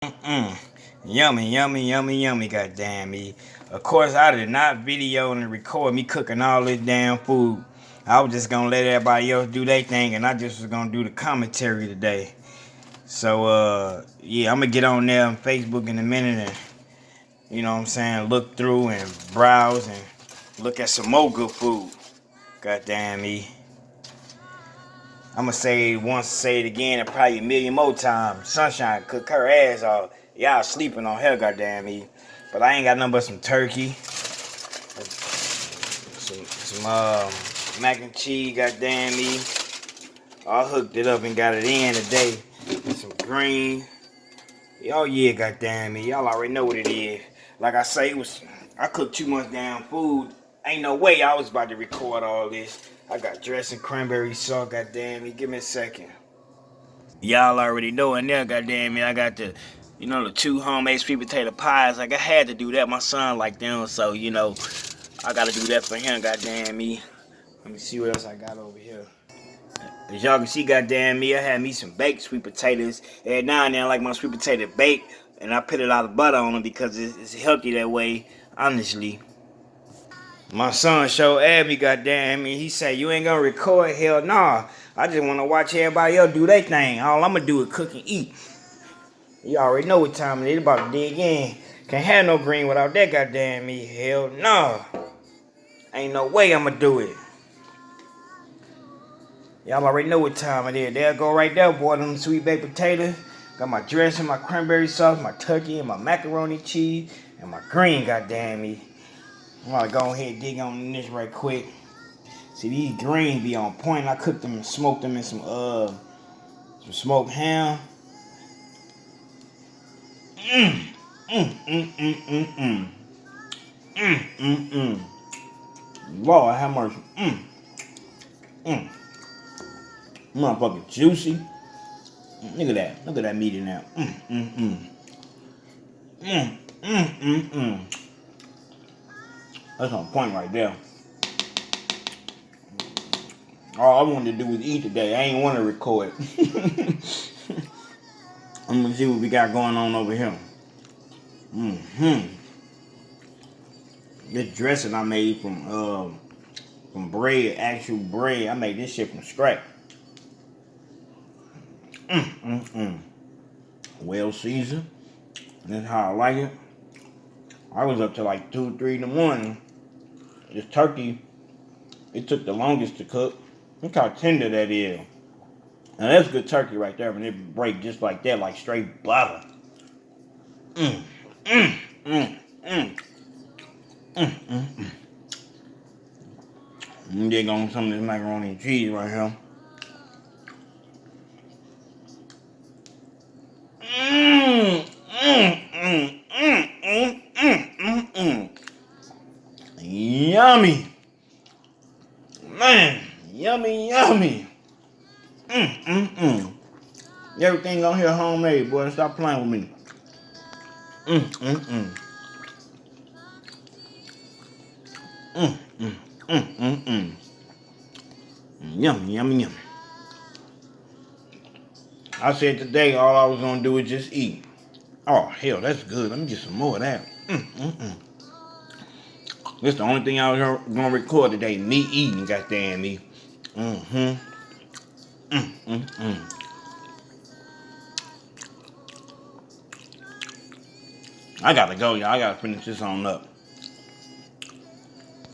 Mm-mm. Yummy, yummy, yummy, yummy, goddamn me. Of course, I did not video and record me cooking all this damn food. I was just gonna let everybody else do their thing, and I just was gonna do the commentary today. So, yeah, I'm gonna get on there on Facebook in a minute and, you know what I'm saying, look through and browse and look at some more good food. Goddamn me. I'm gonna say it again, and probably a million more times. Sunshine cook her ass off. Y'all sleeping on her, goddamn me. But I ain't got nothing but some turkey, some mac and cheese, goddamn me. I hooked it up and got it in today. And some green. Oh yeah, goddamn me. Y'all already know what it is. Like I say, I cooked too much damn food. Ain't no way I was about to record all this. I got dressing, cranberry sauce, goddamn me. Give me a second. Y'all already know in there, goddamn me, I got the 2 homemade sweet potato pies. Like, I had to do that. My son like them, so, I gotta do that for him, goddamn me. Let me see what else I got over here. As y'all can see, goddamn me, I had me some baked sweet potatoes. And now and then I like my sweet potato baked, and I put a lot of butter on them because it's healthy that way, honestly. My son showed at me, goddamn me. He said, "You ain't gonna record?" Hell nah. I just wanna watch everybody else do their thing. All I'ma do is cook and eat. You already know what time it is. About to dig in. Can't have no green without that, goddamn me. Hell no. Ain't no way I'ma do it. Y'all already know what time it is. There go right there, boy. Them sweet baked potatoes. Got my dressing, my cranberry sauce, my turkey, and my macaroni cheese, and my green, goddamn me. I'm gonna go ahead and dig on this right quick. See, these greens be on point. I cooked them and smoked them in some smoked ham. Mmm, mmm, mmm, mmm, mmm, mmm. Mmm, mmm, mmm. Lord have mercy. Mmm, mmm. Motherfucking juicy. Look at that. Look at that meat in there. Mmm, mmm, mmm. Mmm, mmm, mmm, mmm. That's on point right there. All I wanted to do was eat today. I ain't want to record. I'm gonna see what we got going on over here. Mm-hmm. This dressing I made from bread, actual bread. I made this shit from scratch. Well seasoned. That's how I like it. I was up to like 2, 3 in the morning. This turkey, it took the longest to cook. Look how tender that is. Now that's good turkey right there when it break just like that, like straight butter. Mmm, mmm, mmm, mmm, mmm, mmm, mmm. Let me dig on some of this macaroni and cheese right here. Mmm, mmm, mmm, mmm, mmm, mmm, mmm, mmm. Yummy. Man, yummy, yummy. Mmm, mmm, mmm. Everything on here homemade, boy. Stop playing with me. Mmm, mmm, mmm. Mmm, mmm, mmm, mmm, mmm. Yummy, yummy, yummy. I said today all I was gonna do is just eat. Oh hell, that's good. Let me get some more of that. That's the only thing I was gonna record today. Me eating, goddamn me. Mm-hmm. Mm-mm-mm. I gotta go, y'all. I gotta finish this on up.